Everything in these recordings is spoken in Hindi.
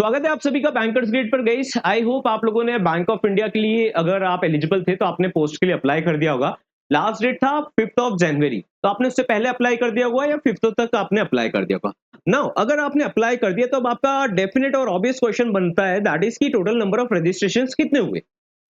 स्वागत है आप सभी का बैंकर्स गेट पर गाइस। आई होप आप लोगों ने बैंक ऑफ इंडिया के लिए अगर आप एलिजिबल थे तो आपने पोस्ट के लिए अप्लाई कर दिया होगा। लास्ट डेट था 5th ऑफ जनवरी, तो आपने उससे पहले अप्लाई कर दिया होगा या 5th तक आपने अप्लाई कर दिया होगा। नाउ अगर आपने अप्लाई कर दिया तो अब आपका डेफिनेट और ऑब्वियस क्वेश्चन बनता है, दैट इज की टोटल नंबर ऑफ रजिस्ट्रेशंस कितने हुए।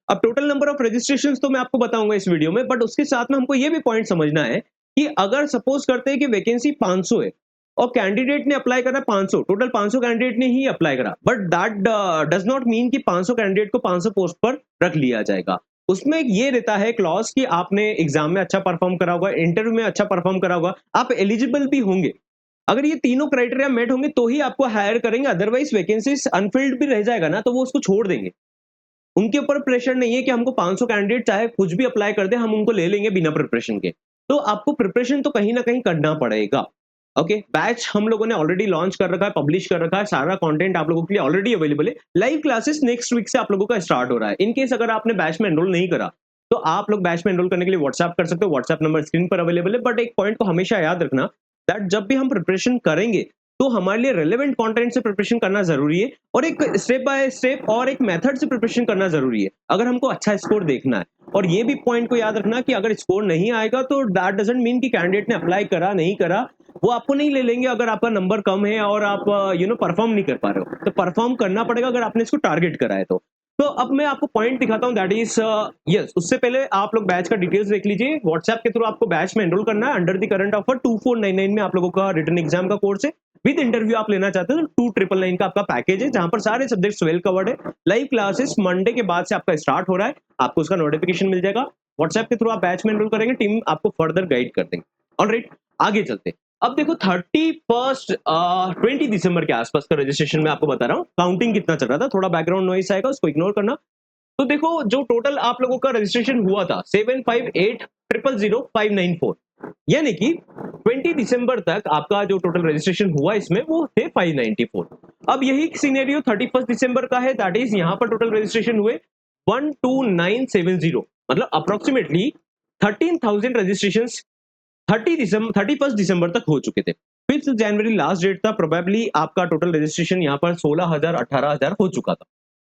अब टोटल नंबर ऑफ रजिस्ट्रेशंस तो मैं आपको बताऊंगा इस वीडियो में, बट उसके साथ में हमको ये भी पॉइंट समझना है कि अगर सपोज करते हैं कि वैकेंसी 500 है और कैंडिडेट ने अप्लाई करा 500, टोटल 500 कैंडिडेट ने ही अप्लाई करा, but that does not mean कि 500 कैंडिडेट को 500 पोस्ट पर रख लिया जाएगा। उसमें ये रहता है क्लॉज कि आपने एग्जाम में अच्छा परफॉर्म करा होगा, इंटरव्यू में अच्छा परफॉर्म करा होगा, आप एलिजिबल भी होंगे। अगर ये तीनों क्राइटेरिया मेट होंगे तो ही आपको हायर करेंगे, अदरवाइज वैकेंसीज अनफिल्ड भी रह जाएगा ना, तो वो उसको छोड़ देंगे। उनके ऊपर प्रेशर नहीं है कि हमको 500 कैंडिडेट चाहे कुछ भी अप्लाई कर दे, हम उनको ले लेंगे बिना प्रिपरेशन के। तो आपको प्रिपरेशन तो कहीं ना कहीं करना पड़ेगा। ओके, बैच हम लोगों ने ऑलरेडी लॉन्च कर रखा है, पब्लिश कर रखा है, सारा कंटेंट आप लोगों के लिए ऑलरेडी अवेलेबल है। लाइव क्लासेस नेक्स्ट वीक से आप लोगों का स्टार्ट हो रहा है। इन केस अगर आपने बैच में एनरोल नहीं करा तो आप लोग बैच में एनरोल करने के लिए व्हाट्सएप कर सकते हो, व्हाट्सएप नंबर स्क्रीन पर अवेलेबल है। बट एक पॉइंट को हमेशा याद रखना, दैट जब भी हम प्रिपरेशन करेंगे तो हमारे लिए रेलेवेंट कंटेंट से प्रिपरेशन करना जरूरी है, और एक स्टेप बाय स्टेप और एक मेथड से प्रिपरेशन करना जरूरी है अगर हमको अच्छा स्कोर देखना है। और ये भी पॉइंट को याद रखना कि अगर स्कोर नहीं आएगा तो दैट डजंट मीन कि कैंडिडेट ने अप्लाई करा नहीं करा, वो आपको नहीं ले लेंगे अगर आपका नंबर कम है और आप परफॉर्म नहीं कर पा रहे हो। तो परफॉर्म करना पड़ेगा अगर आपने इसको टारगेट करा है तो अब मैं आपको पॉइंट दिखाता हूं, दैट इज यस। उससे पहले आप लोग बैच का डिटेल्स देख लीजिए। व्हाट्सएप के थ्रू आपको बैच में एनरोल करना है। अंडर द करंट ऑफर 2499 में आप लोगों का रिटन एग्जाम का कोर्स है। विद इंटरव्यू आप लेना चाहते हो तो 2999 का आपका पैकेज है, जहां पर सारे सब्जेक्ट्स वेल कवर्ड है। लाइव क्लासेस मंडे के बाद से आपका स्टार्ट हो रहा है, आपको उसका नोटिफिकेशन मिल जाएगा। व्हाट्सएप के थ्रू आप बैच में एनरोल करेंगे, टीम आपको फर्दर गाइड कर देंगे। ऑलराइट, आगे चलते हैं। अब देखो 20 दिसंबर के आसपास का रजिस्ट्रेशन में आपको बता रहा हूँ काउंटिंग कितना चल रहा था। थोड़ा बैकग्राउंड नॉइस आएगा, उसको इग्नोर करना। तो देखो जो टोटल आप लोगों का रजिस्ट्रेशन हुआ था 758000594, यानी कि 20 दिसंबर तक आपका जो टोटल रजिस्ट्रेशन हुआ इसमें वो थे 594। अब यही सिनेरियो 31 दिसंबर का है, दैट इज यहाँ पर टोटल रजिस्ट्रेशन हुए 12970, मतलब अप्रोक्सीमेटली 13,000 रजिस्ट्रेशन 31 दिसंबर तक हो चुके थे। 5 जनवरी लास्ट डेट था, प्रोबेबली आपका टोटल रजिस्ट्रेशन यहाँ पर 16,000 18,000 हो चुका था।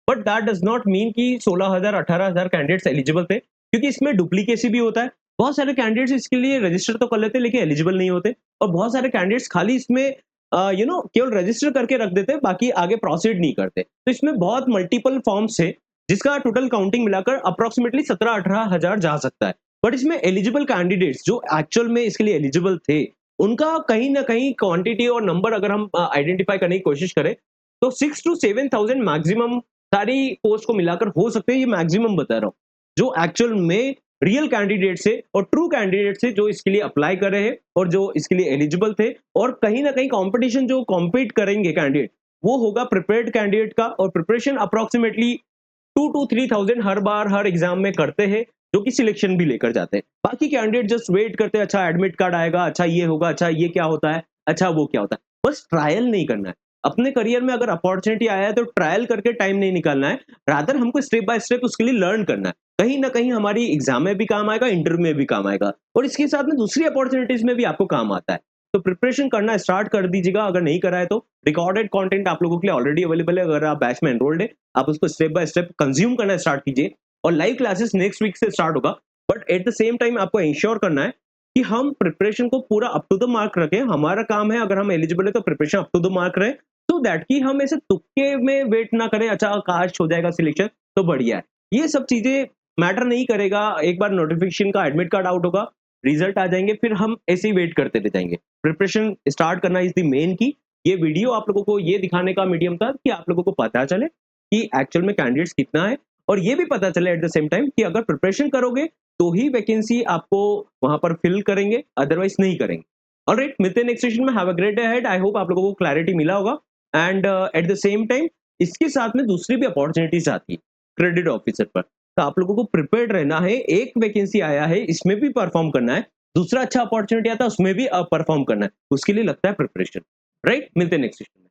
But that does not mean कि 16,000 18,000 कैंडिडेट्स एलिजिबल थे, क्योंकि इसमें डुप्लीकेसी भी होता है। बहुत सारे कैंडिडेट्स इसके लिए रजिस्टर तो कर लेते हैं लेकिन एलिजिबल नहीं होते, और बहुत सारे कैंडिडेट्स खाली इसमें केवल रजिस्टर करके रख देते हैं, बाकी आगे प्रोसीड नहीं करते। तो इसमें बहुत मल्टीपल फॉर्म्स है, जिसका टोटल काउंटिंग मिलाकर अप्रोक्सीमेटली 17-18 हजार जा सकता है। बट इसमें एलिजिबल कैंडिडेट्स जो एक्चुअल में इसके लिए एलिजिबल थे, उनका कहीं ना कहीं क्वांटिटी और नंबर अगर हम आइडेंटिफाई करने की कोशिश करें तो 6 to 7,000 मैक्सिमम सारी पोस्ट को मिलाकर हो सकते हैं। ये मैक्सिमम बता रहा हूँ जो एक्चुअल में रियल कैंडिडेट से और ट्रू कैंडिडेट से जो इसके लिए अप्लाई कर रहे हैं और जो इसके लिए एलिजिबल थे। और कहीं ना कहीं कंपटीशन जो कॉम्पीट करेंगे कैंडिडेट, वो होगा प्रिपेयर्ड कैंडिडेट का, और preparation approximately 2 to 3,000 her bar her exam में करते हैं, जो कि सिलेक्शन भी लेकर जाते हैं। बाकी कैंडिडेट जस्ट वेट करते हैं, अच्छा एडमिट कार्ड आएगा, अच्छा ये होगा, अच्छा ये क्या होता है, अच्छा वो क्या होता है। बस ट्रायल नहीं करना है। अपने करियर में अगर अपॉर्चुनिटी आया है तो ट्रायल करके टाइम नहीं निकालना है, रादर हमको स्टेप बाय स्टेप उसके लिए लर्न करना है। कहीं ना कहीं हमारी एग्जाम में भी काम आएगा, इंटरव्यू में भी काम आएगा, और इसके साथ में दूसरी अपॉर्चुनिटीज में भी आपको काम आता है। तो प्रिपरेशन करना स्टार्ट कर दीजिएगा अगर नहीं करा है तो। रिकॉर्डेड कंटेंट आप लोगों के लिए ऑलरेडी अवेलेबल है, अगर आप बैच में एनरोल्ड है आप उसको स्टेप बाय स्टेप कंज्यूम करना स्टार्ट कीजिए। और लाइव क्लासेस नेक्स्ट वीक से स्टार्ट होगा, but at the same time आपको इंश्योर करना है कि हम प्रिपरेशन को पूरा अप टू द मार्क रखें। हमारा काम है, अगर हम एलिजिबल है तो preparation up to the mark रहे, सो दैट कि हम ऐसे तुक्के में वेट ना करें, अच्छा काश हो जाएगा सिलेक्शन तो बढ़िया है। ये सब चीजें मैटर नहीं करेगा। एक बार नोटिफिकेशन का एडमिट कार्ड आउट होगा, रिजल्ट आ जाएंगे, फिर हम ऐसे ही वेट करते रह जाएंगे। प्रिपरेशन स्टार्ट करना इज द मेन की। ये वीडियो आप लोगों को ये दिखाने का मीडियम था कि आप लोगों को पता चले कि एक्चुअल में कैंडिडेट्स कितना है, और ये भी पता चले एट द सेम टाइम कि अगर प्रिपरेशन करोगे तो ही वैकेंसी आपको वहां पर फिल करेंगे, अदरवाइज नहीं करेंगे। ऑलराइट, मिलते हैं नेक्स्ट सेशन में। Have a great day ahead. I hope आप लोगों को क्लैरिटी मिला होगा। And at the same time इसके साथ में दूसरी भी अपॉर्चुनिटीज आती है क्रेडिट ऑफिसर पर, तो आप लोगों को प्रिपेयर्ड रहना है। एक वैकेंसी आया है, इसमें भी परफॉर्म करना है, दूसरा अच्छा अपॉर्चुनिटी आता है उसमें भी परफॉर्म करना है, उसके लिए लगता है प्रिपरेशन। राइट, मिलते हैं नेक्स्ट सेशन।